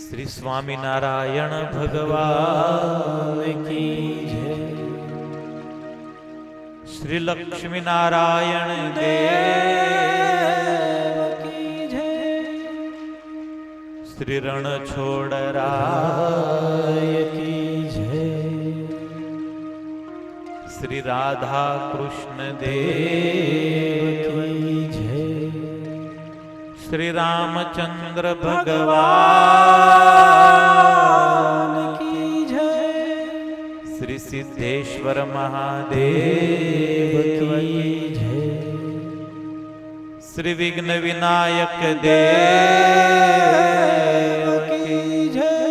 શ્રી સ્વામિનારાયણ ભગવાન की जय શ્રી લક્ષ્મીનારાયણ દેવ की जय શ્રી રણછોડરાય राय की जय શ્રી રાધા કૃષ્ણ દેવ की जय શ્રી રામચંદ્ર ભગવાન की जय શ્રી સિદ્ધેશ્વર देव મહાદેવ की जय શ્રી વિઘ્ન વિનાયક દેવ की जय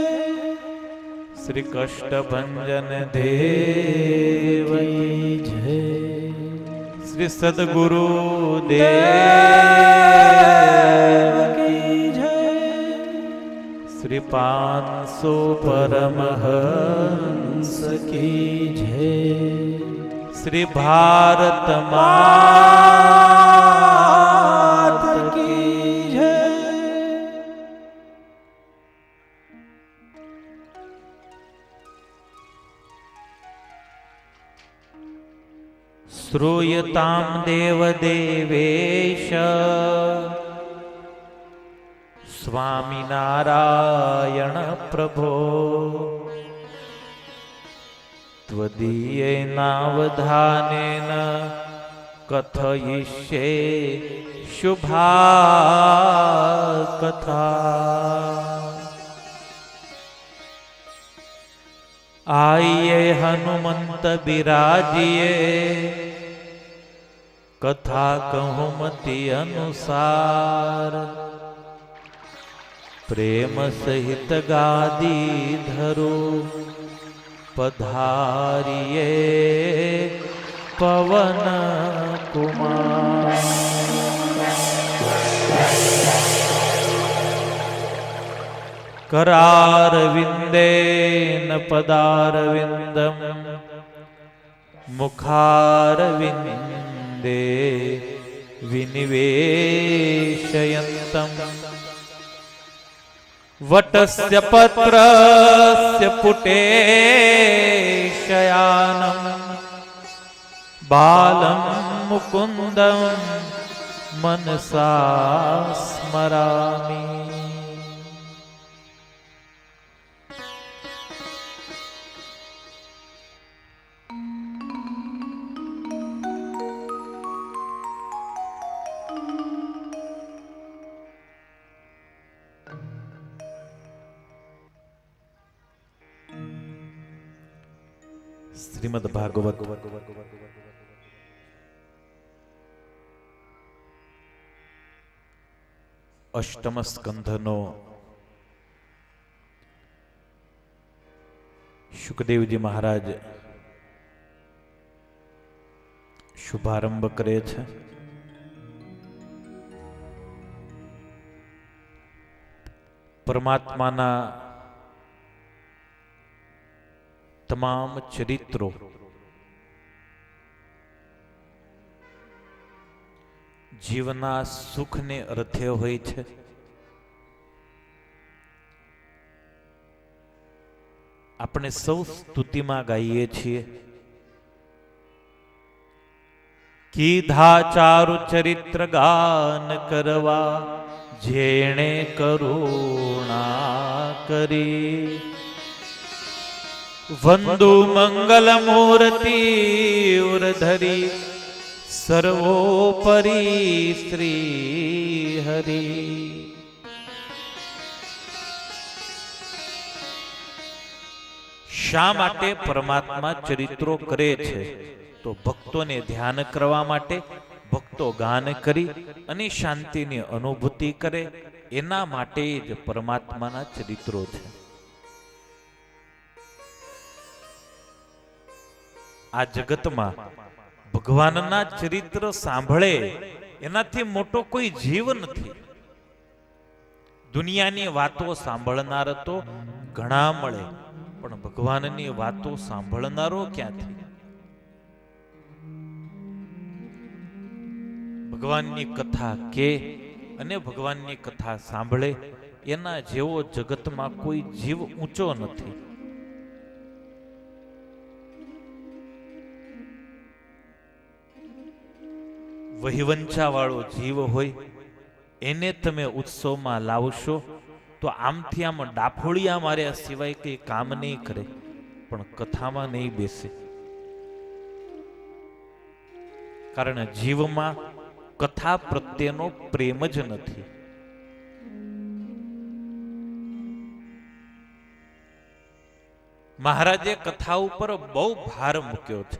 શ્રી કષ્ટભંજન દેવ की जय શ્રી સદગુરુ દેવ की जय શ્રી 500 પરમહંસ की जय શ્રી ભારત માત की जय શ્રૂયતામ દેવ દેવેશ સ્વામિનારાયણ પ્રભો ત્વદીયેનાવધાનેન કથયિષ્યે શુભા કથા આઈએ હનુમંત બિરાજીએ કથા કહુમતી અનુસાર પ્રેમ સહિત ગાદી ધરો પધારીએ પવન કુમાર કરાર વિંદેન પદારવિંદમ મુખાર વિંદે વિનિવેશયંતમ વટસ્ય પત્રસ્ય પુટેશયાનમ બાલમ મુકુંદમ મનસા સ્મરામિ શ્રીમદ ભાગવત અષ્ટમ સ્કંધનો શુકદેવજી મહારાજ શુભારંભ કરે છે. પરમાત્માના તમામ ચરિત્રો જીવના સુખને અર્થે હોય છે. આપણે સૌ સ્તુતિમાં ગાઈએ છીએ, કીધા ચારુ ચરિત્ર ગાન કરવા જેણે કરુણા કરી. વંદુ મંગલ મૂર્તિ ઉરધરી સર્વોપરી શ્રી હરિ. શા માટે પરમાત્મા ચરિત્રો કરે છે? તો ભક્તોને ધ્યાન કરવા માટે, ભક્તો ગાન કરી અને શાંતિની અનુભૂતિ કરે એના માટે જ પરમાત્માના ચરિત્રો છે. આ જગતમાં ભગવાનના ચરિત્ર સાંભળે એનાથી મોટો કોઈ જીવ નથી. દુનિયાની વાતો સાંભળનાર તો ઘણા મળે, પણ ભગવાનની વાતો સાંભળનારો ક્યાંથી? ભગવાનની કથા કે અને ભગવાનની કથા સાંભળે એના જેવો જગતમાં કોઈ જીવ ઊંચો નથી. વહીવંચા વાળો જીવ હોય એને તમે ઉત્સવમાં લાવશો તો આમથી આમ ડાફોળિયા માર્યા સિવાય કઈ કામ નહીં કરે, પણ કથામાં નહીં બેસે. કારણ જીવમાં કથા પ્રત્યેનો પ્રેમ જ નથી. મહારાજે કથા ઉપર બહુ ભાર મૂક્યો છે.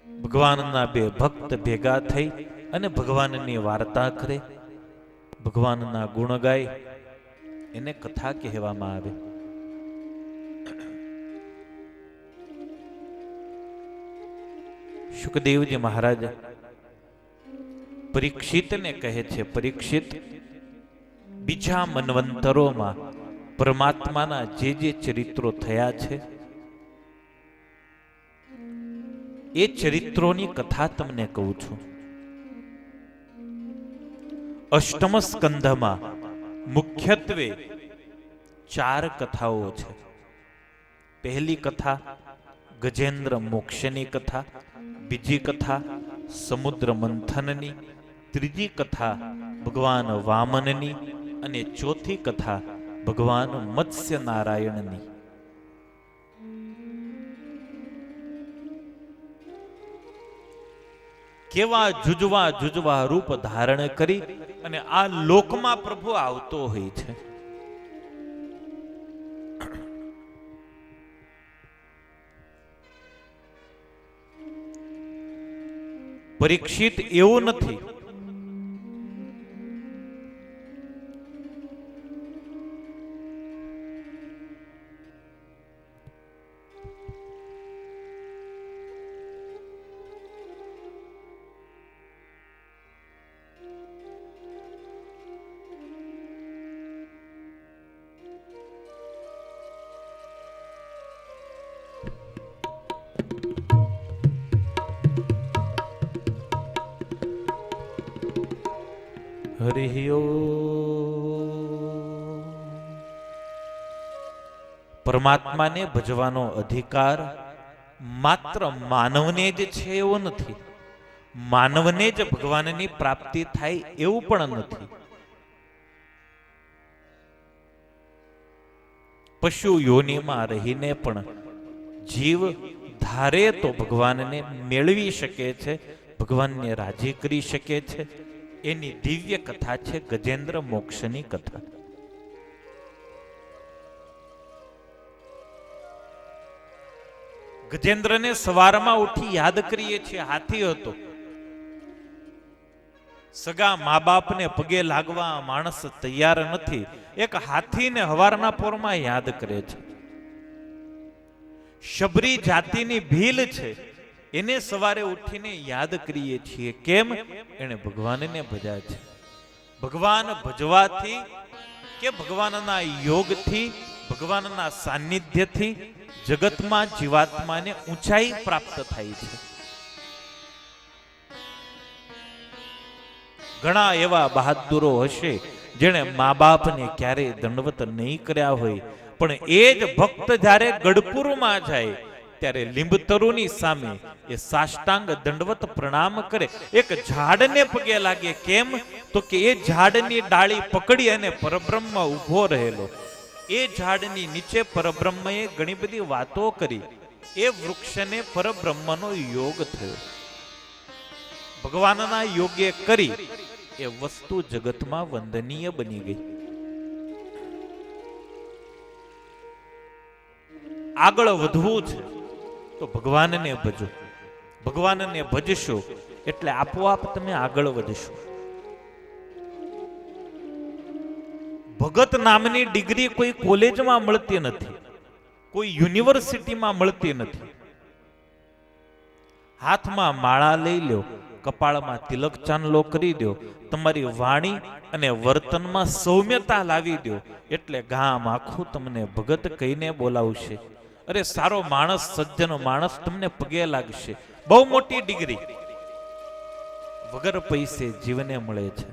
ભગવાનના બે ભક્ત ભેગા થઈ અને ભગવાનની વાર્તા કરે, ભગવાનના ગુણ ગાય, એને કથા કહેવામાં આવે. શુકદેવજી મહારાજ પરીક્ષિતને કહે છે, પરીક્ષિત, બીજા મન્વંતરોમાં પરમાત્માના જે જે ચરિત્રો થયા છે એ ચરિત્રોની કથા તમને કહું છું. અષ્ટમ સ્કંધમાં મુખ્યત્વે 4 કથાઓ છે. પહેલી કથા ગજેન્દ્ર મોક્ષની કથા, બીજી કથા સમુદ્ર મંથનની, ત્રીજી કથા ભગવાન વામનની અને ચોથી કથા ભગવાન મત્સ્ય નારાયણની. કેવા જુજવા રૂપ ધારણ કરી અને આ લોકમાં પ્રભુ આવતો હોય છે. પરીક્ષિત એવું નથી હરિ ઓમ. પરમાત્માને ભજવાનો અધિકાર માત્ર માનવને જ છે એવો નથી, માનવને જ ભગવાનની પ્રાપ્તિ થાય એવું પણ નથી. પશુ યોનિમાં રહીને પણ જીવ ધારે તો ભગવાનને મેળવી શકે છે, ભગવાનને રાજી કરી શકે છે. એની દિવ્ય કથા છે ગજેન્દ્ર મોક્ષની કથા. ગજેન્દ્રને સવારમાં ઉઠી યાદ કરીએ છીએ, હાથી હતો. સગા મા બાપને પગે લાગવા માણસ તૈયાર નથી, એક હાથીને હવારના પોરમાં યાદ કરે છે. શબરી જાતિની ભીલ છે, એને સવારે ઉઠીને યાદ કરીએ છીએ. કેમ? એને ભગવાનને ભજ્યા છે. ભગવાન ભજવાથી કે ભગવાનના યોગથી, ભગવાનના સાનિધ્યથી જગતમાં જીવાત્માને ઊંચાઈ પ્રાપ્ત થાય છે. ઘણા એવા બહાદુરો હશે જેણે મા બાપને ક્યારેય દંડવત નહીં કર્યા હોય, પણ એ જ ભક્ત જ્યારે ગઢપુરમાં જાય ત્યારે લીંબતરુની સામે એ સાષ્ટાંગ દંડવત પ્રણામ કરે, એક ઝાડને પગે લાગે. કેમ? તો કે એ ઝાડની ડાળી પકડી અને પરબ્રહ્મ ઊભો રહેલો. એ ઝાડની નીચે પરબ્રહ્મએ ઘણી બધી વાતો કરી, એ વૃક્ષને પરબ્રહ્મનો યોગ થયો. ભગવાનના યોગે કરી એ વસ્તુ જગતમાં વંદનીય બની ગઈ. આગળ વધવું છે તો ભગવાનને ભજો. ભગવાનને ભજશો એટલે આપોઆપ તમે આગળ વધશો. ભગત નામની ડિગ્રી કોઈ કોલેજમાં મળતી નથી, કોઈ યુનિવર્સિટીમાં મળતી નથી. હાથમાં માળા લઈ લો, કપાળમાં તિલક ચાંદલો કરી દો, તમારી વાણી અને વર્તનમાં સૌમ્યતા લાવી દો, એટલે ગામ આખું તમને ભગત કહીને બોલાવશે. અરે સારો માણસ, સજ્જન માણસ તમને પગે લાગશે. બહુ મોટી ડિગ્રી. વગર પૈસે જીવને મળે છે.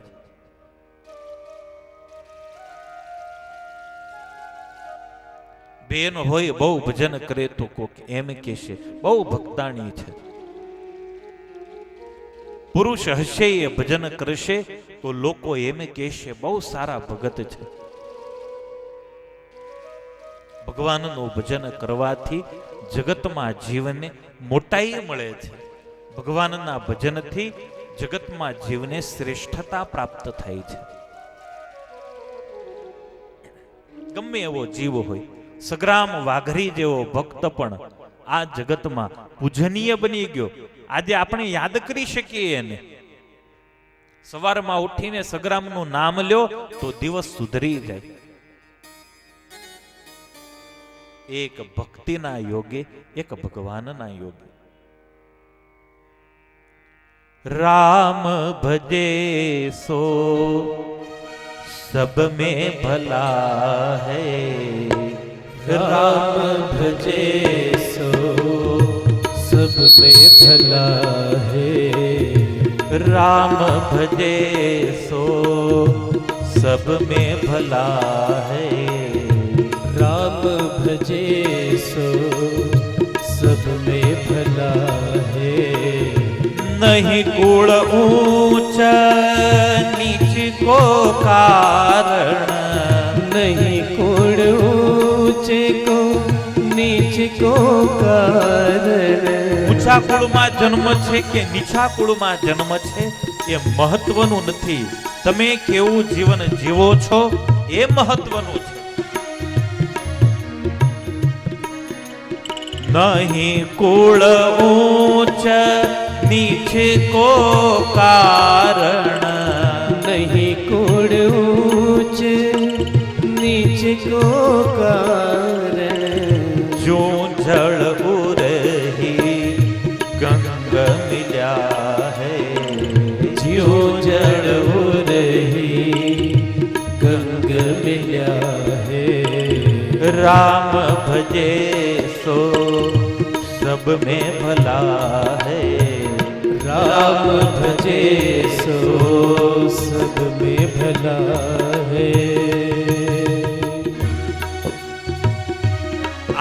બેન હોય બહુ ભજન કરે તો કોક એમ કહેશે બહુ ભક્તાણી છે. પુરુષ હશે એ ભજન કરશે તો લોકો એમ કહેશે બહુ સારા ભગત છે. ભગવાનનું ભજન કરવાથી જગતમાં જીવને મોટાઈ મળે છે. ભગવાનના ભજનથી જગતમાં જીવને શ્રેષ્ઠતા પ્રાપ્ત થાય છે. ગમે એવો જીવ હોય, સગ્રામ વાઘરી જેવો ભક્ત પણ આ જગતમાં પૂજનીય બની ગયો. આજે આપણે યાદ કરી શકીએ એને. સવારમાં ઉઠીને સગ્રામનું નામ લ્યો તો દિવસ સુધરી જાય. એક ભક્તિના યોગે, એક ભગવાનના યોગે. राम भजे सो सब में भला है, राम भजे सो सब में भला है, राम भजे सो सब में भला है, राम भजे सो सब में भला है। नहीं कुल ऊंच नीच को कारण, नहीं कुल ऊंच को नीच को कारण। ઊંચા કુળમાં જન્મ છે કે નીચા કુળમાં જન્મ છે એ મહત્વનું નથી. તમે કેવું જીવન જીવો છો એ મહત્વનું છે. નહીં કુળ ઊંચ नीच को कारण, नहीं कुल ऊंच नीच को कारण। जो जल उरही गंग मिल्या है, जो जल उरही गंग मिल्या है। राम भजे सो सब में भला है, राम भजे सो सब में भला है।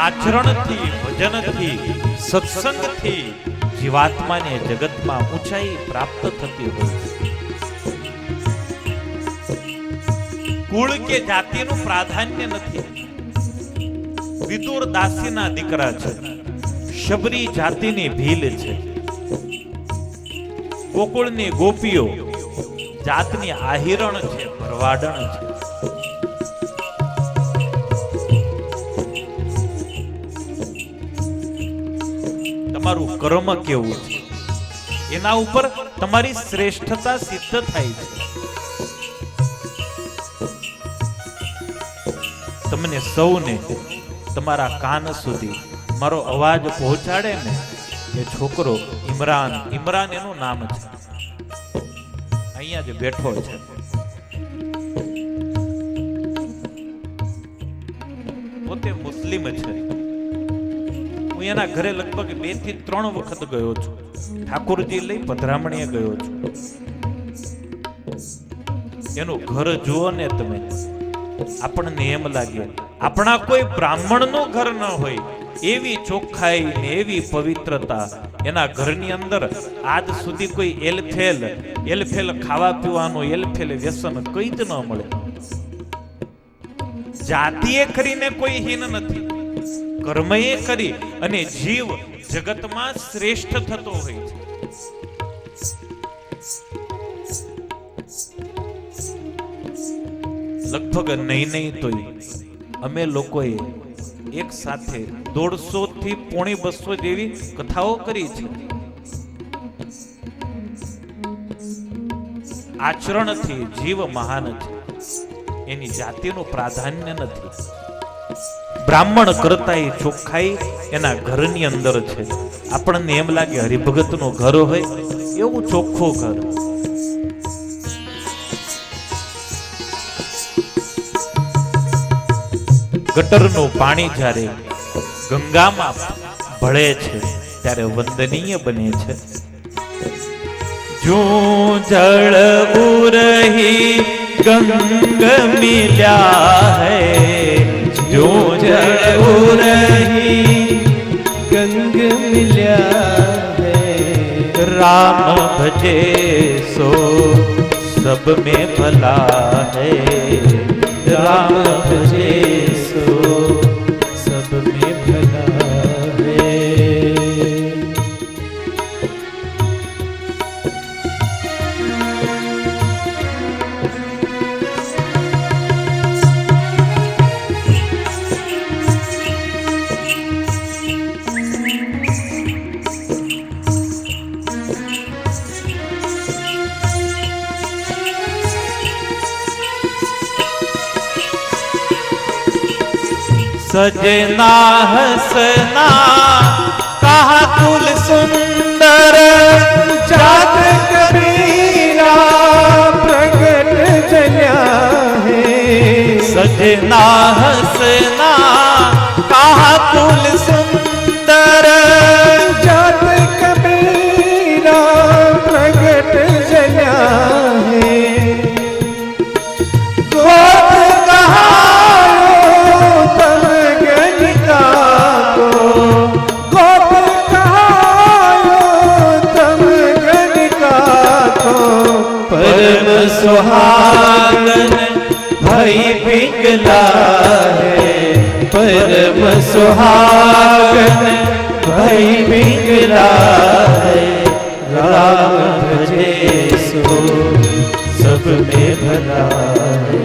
આચરણથી, ભજનથી, સત્સંગથી જીવાત્માને જગતમાં ઊંચાઈ પ્રાપ્ત થતી હોય. કુળ કે જાતિનું પ્રાધાન્ય નથી. વિદુર દાસીના દીકરા છે, શબરી જાતિની ભીલ છે. ગોકુળની ગોપીઓ જાતની આહિરણ છે, ભરવાડણ છે. તમારું કર્મ કેવું છે એના ઉપર તમારી શ્રેષ્ઠતા સિદ્ધ થાય છે. તમને સૌને તમારા કાન સુધી મારો અવાજ પહોંચાડે ને એ છોકરો ઇમરાન, ઇમરાન એનું નામ છે, અહીંયા જ બેઠો છે. પોતે મુસ્લિમ છે. હું એના ઘરે લગભગ 2 થી 3 વખત ગયો છું. ઠાકોરજી લઈ પધરામણીએ ગયો છું. એનું ઘર જુઓ ને તમે, આપણને એમ લાગે આપણા કોઈ બ્રાહ્મણનું ઘર ન હોય એવી ચોખ્ખાઈ ને એવી પવિત્રતા એના ઘરની અંદર. આજ સુધી કોઈ એલફેલ ખાવા પીવાનું એલફેલ વ્યસન કઈ જ ન મળે. જાતિએ કરીને કોઈ હીન નથી, કર્મએ કરી અને જીવ જગતમાં શ્રેષ્ઠ થતો હોય છે. લગભગ નહીં તોય અમે લોકોએ એક સાથે 150 થી 250 જેવી કથાઓ કરી છે. આચરણથી જીવ મહાન છે, એની જાતિનું પ્રાધાન્ય નથી. બ્રાહ્મણ કરતા એ ચોખ્ખાઈ એના ઘરની અંદર છે. આપણને એમ લાગે હરિભગતનું ઘર હોય એવું ચોખ્ખું ઘર. ગટરનું પાણી જ્યારે ગંગામાં ભળે છે ત્યારે વંદનીય બને છે. जो जड़ उरही गंग मिल्या है, जो जड़ उरही गंग मिल्या है। राम भजे सो सब में भला है, राम भजे सो सब में भला है। सजना हसना कहा कुल सुंदर, जात कबीरा प्रगट जल्या है। सजना हसना कहा कुल सुंदर, जात कबीरा प्रगट जल्या है। गोद कहायो तम गणिका को, गोद कहायो तम गणिका को। परम सुहागन भई पिघला है, परम सुहागन भई पिघला है। राम भजे सो सब में भला है,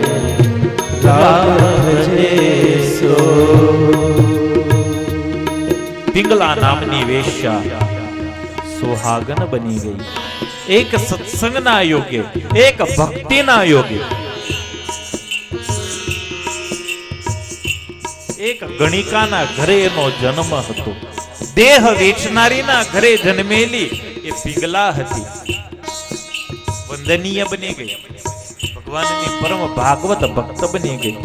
राम भजे सो। पिंगला नामनी वेश्या सुहागन बनी गई। एक सत्संगना योग्य, एक भक्तिना योग्य, એક ગણિકાના ઘરે એનો જન્મ હતો. દેહ વેચનારીના ઘરે જન્મેલી એ પિંગલા હતી. વંદનીય બની ગઈ, ભગવાનની પરમ ભાગવત ભક્ત બની ગઈ.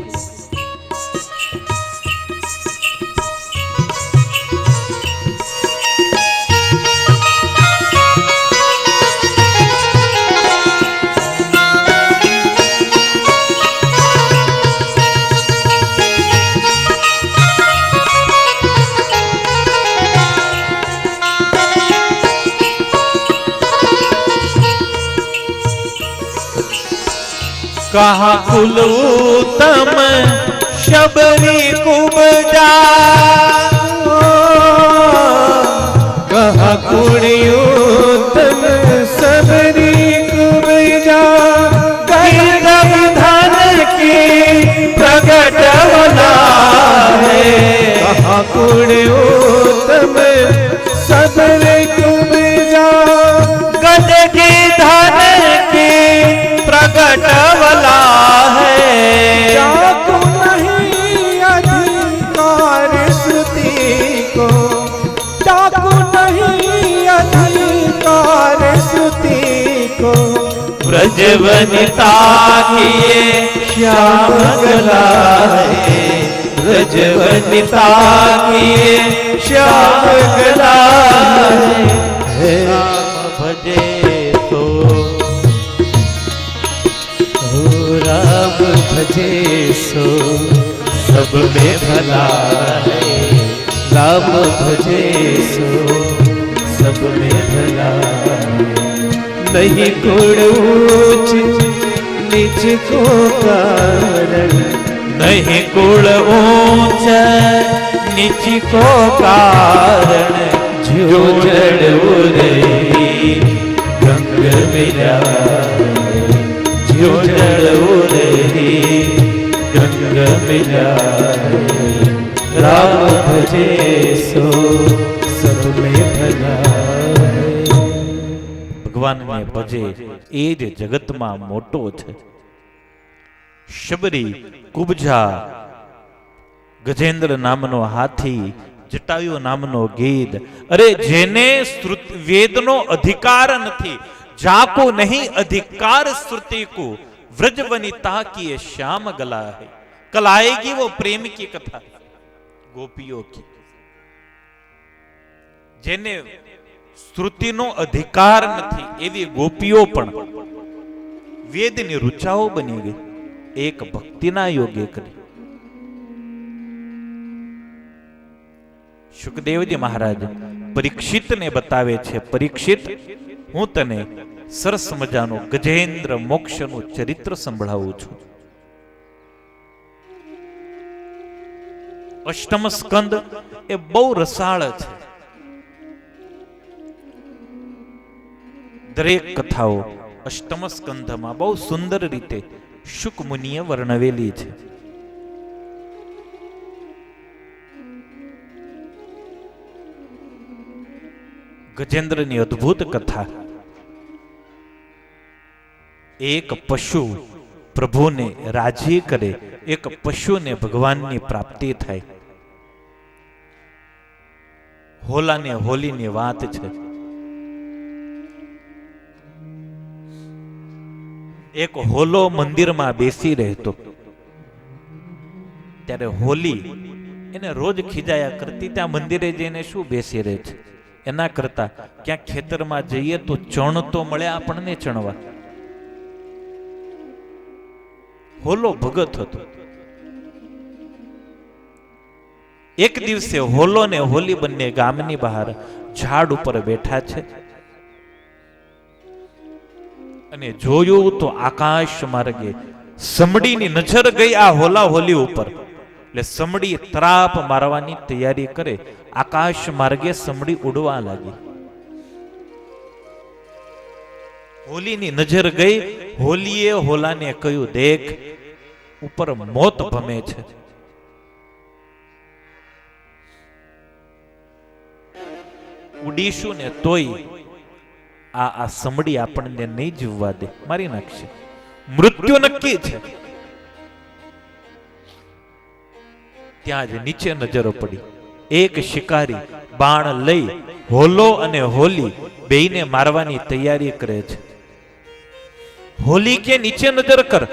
कहा कुल उत्तम शबरी कुबजा, कहा कुड़ियोतम सबरी कुबजा। गंगम धन की प्रगटवला है, कहा कुड़ियोतम सबरी कुबजा। गज की धन की प्रगटवला है। जाको नहीं अधिकार श्रुति को, जाको नहीं अधिकार श्रुति को। ब्रजवनिता किए श्याम गला है, ब्रजवनिता किए श्याम गला है। राम भजे तो राम भजे सो सब में भला है, राम भजे सो सब में भला है। नहीं गुण ऊंच नीच को कारण, नहीं कुल ऊंच नीच को कारण। जो जड़ उरही गंग मिला, जो जड़ उरही गंग मिला। राम भजे सो सब में भला है। ભગવાનને ભજે એ જ જગતમાં મોટો છે. શબરી, કુબજા, ગજેન્દ્ર નામનો હાથી, જટાયુ નામનો ગીધ. અરે જેને વેદનો અધિકાર નથી, જાકો નહીં अधिकार श्रुति को, व्रजवनिता की ये श्याम गला है. कल आएगी वो प्रेम की कथा गोपियों की. જેને શ્રુતિનો અધિકાર નથી એવી ગોપીઓ પણ વેદની ઋચાઓ બની ગઈ, એક ભક્તિના યોગે કરી. સુખદેવજી મહારાજ પરીક્ષિતને બતાવે છે, પરીક્ષિત, હું તને સરસ મજાનું ગજેન્દ્ર મોક્ષનું ચરિત્ર સંભળાવું છું. અષ્ટમ સ્કંદ એ બહુ રસાળ છે. દરેક કથાઓ અષ્ટમ સ્કંધમાં બહુ સુંદર રીતે શુક મુનિએ વર્ણવેલી છે. ગજેન્દ્રની અદ્ભુત કથા. એક પશુ પ્રભુને રાજી કરે, એક પશુને ભગવાનની પ્રાપ્તિ થાય. હોલાને હોલીની વાત છે. એક હોલો મંદિરમાં બેસી રહેતો, ત્યારે હોલી એને રોજ ખીજાયા કરતી, ત્યાં મંદિરે જઈને શું બેસી રહે છે, એના કરતા ક્યાંક ખેતરમાં જઈએ તો ચણ તો મળે આપણને ચણવા. હોલો ભગત હતો. એક દિવસે હોલો ને હોલી બંને ગામની બહાર ઝાડ ઉપર બેઠા છે અને જોયું તો આકાશ માર્ગે સમડીની નજર ગઈ આ હોલા હોલી ઉપર. એટલે સમડી ત્રાપ મારવાની તૈયારી કરે, આકાશ માર્ગે સમડી ઉડવા લાગી. હોલીની નજર ગઈ, હોલીએ હોલાને કહ્યું, દેખ ઉપર મોત ભમે છે. ઉડીશું ને તોય આ સમડી આપણને નહીં જીવવા દે, મારી નાખશે, મૃત્યુ નક્કી છે. ત્યાં જ નીચે નજર પડી, એક શિકારી બાણ લઈ હોલો અને હોલી બેયને મારવાની તૈયારી કરે છે. હોલી કે નીચે નજર કર,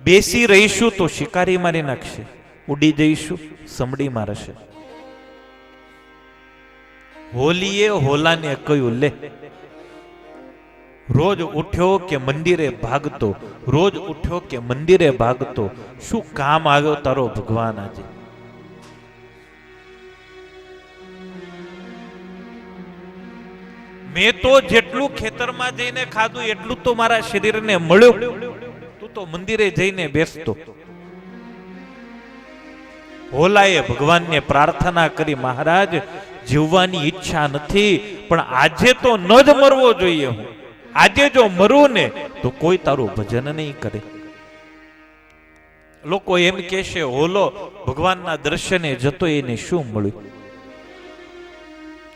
બેસી રહીશું તો શિકારી મારી નાખશે, ઉડી જઈશું સમડી મારશે. હોલીએ હોલાને કહ્યું, લે, રોજ ઉઠ્યો કે મંદિરે ભાગતો, રોજ ઉઠ્યો કે મંદિરે ભાગતો, શું કામ આવ્યો તારો ભગવાન આજે? મેં તો જેટલું ખેતરમાં જઈને ખાધું એટલું તો મારા શરીરને મળ્યું, તું તો મંદિરે જઈને બેસતો. હોલાએ ભગવાનને પ્રાર્થના કરી, મહારાજ જીવવાની ઈચ્છા નથી, પણ આજે તો ન જ મરવો જોઈએ. હું આજે જો મરું ને તો કોઈ તારું ભજન નહીં કરે. લોકો એમ કહેશે, હોલો ભગવાનના દર્શને જતો એને શું મળ્યું?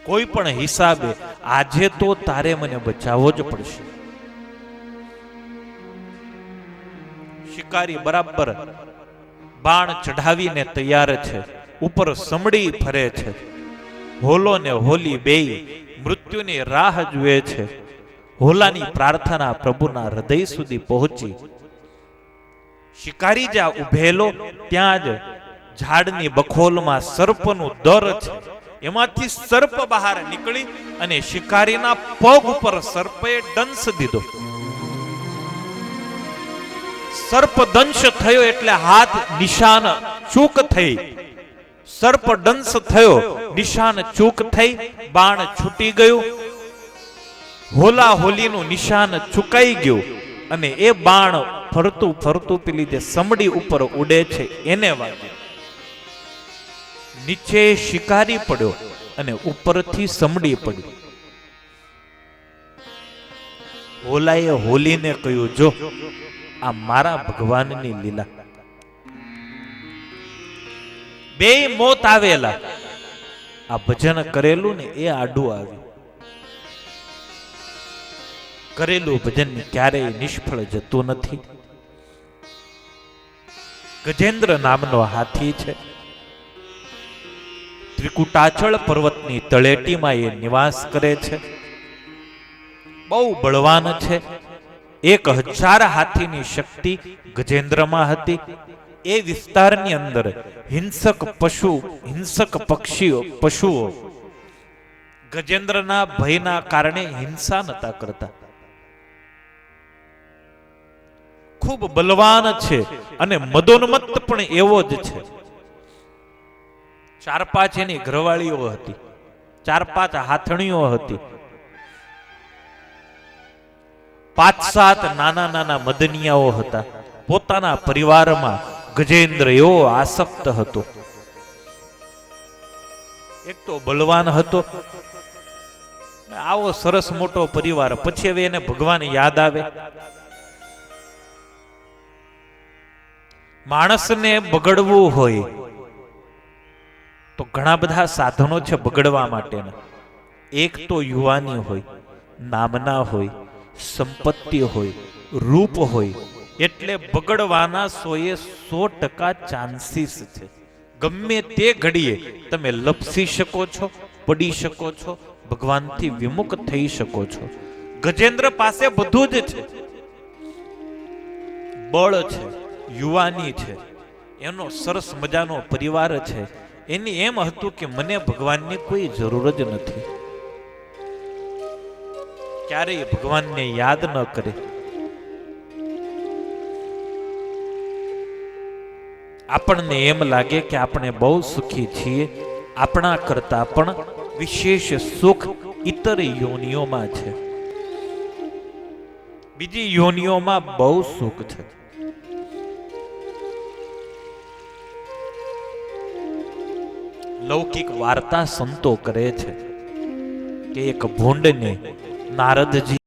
કોઈ પણ હિસાબે આજે તો તારે મને બચાવવો જ પડશે. શિકારી બરાબર બાણ ચઢાવીને તૈયાર છે, ઉપર સમડી ફરે છે. હોલો ને હોલી બેય મૃત્યુની રાહ જુએ છે. હોલાની પ્રાર્થના પ્રભુના હૃદય સુધી પહોંચી. શિકારી જ્યાં ઉભેલો ત્યાં જ ઝાડની બખોલમાં સર્પનું દર છે. એમાંથી સર્પ બહાર નીકળી અને શિકારીના પગ ઉપર સર્પે દંશ દીધો. સર્પ દંશ થયો એટલે હાથ નિશાન ચૂક થઈ. સર્પ દંશ થયો, નિશાન ચૂક થઈ, બાણ છૂટી ગયું. હોલા હોલીનું નિશાન ચૂકાઈ ગયું અને એ બાણ ફરતું ફરતું પેલી જે સમડી ઉપર ઉડે છે એને વાગ્યું. નીચે શિકારી પડ્યો અને ઉપરથી સમડી પડી. હોલાએ હોલીને કહ્યું, જો આ મારા ભગવાનની લીલા. બે મોત આવેલા, આ ભજન કરેલું ને એ આડું આવ્યું. કરેલું ભજન ક્યારેય નિષ્ફળ જતું નથી. ગજેન્દ્ર નામનો હાથી છે. ત્રિકુટાચળ પર્વતની તળેટીમાં એ નિવાસ કરે છે. બહુ બળવાન છે. 1000 હાથીની શક્તિ ગજેન્દ્રમાં હતી. એ વિસ્તારની અંદર હિંસક પક્ષીઓ પશુઓ ગજેન્દ્રના ભયના કારણે હિંસા નતા કરતા. ખૂબ બલવાન છે અને મદોન્મત્ત પણ એવો જ છે. 4-5 એની ઘરવાળીઓ હતી, 4-5 હાથણીઓ હતી, 5-7 નાના નાના મદનિયાઓ હતા. પોતાના પરિવારમાં ગજેન્દ્ર એવો આસક્ત હતો. એક તો બલવાન હતો, આવો સરસ મોટો પરિવાર, પછી હવે એને ભગવાન યાદ આવે. માણસને બગડવું હોય તો ઘણા બધા સાધનો છે બગડવા માટેના. એક તો યુવાની હોય, નામના હોય, સંપત્તિ હોય, રૂપ હોય, એટલે બગડવાના 100% ચાન્સીસ છે. ગમે તે ઘડીએ તમે લપસી શકો છો, પડી શકો છો, ભગવાનથી વિમુખ થઈ શકો છો. ગજેન્દ્ર પાસે બધું જ છે. બળ છે, યુવાની છે, એનો સરસ મજાનો પરિવાર છે. એની એમ હતું કે મને ભગવાનની કોઈ જરૂર જ નથી. ક્યારેય ભગવાનને યાદ ન કરે. આપણને એમ લાગે કે આપણે બહુ સુખી છીએ, આપણા કરતા પણ વિશેષ સુખ ઇતર યોનિઓમાં છે, બીજી યોનિઓમાં બહુ સુખ છે. લૌકિક વાર્તા સંતો કરે છે કે એક ભૂંડને નારદજી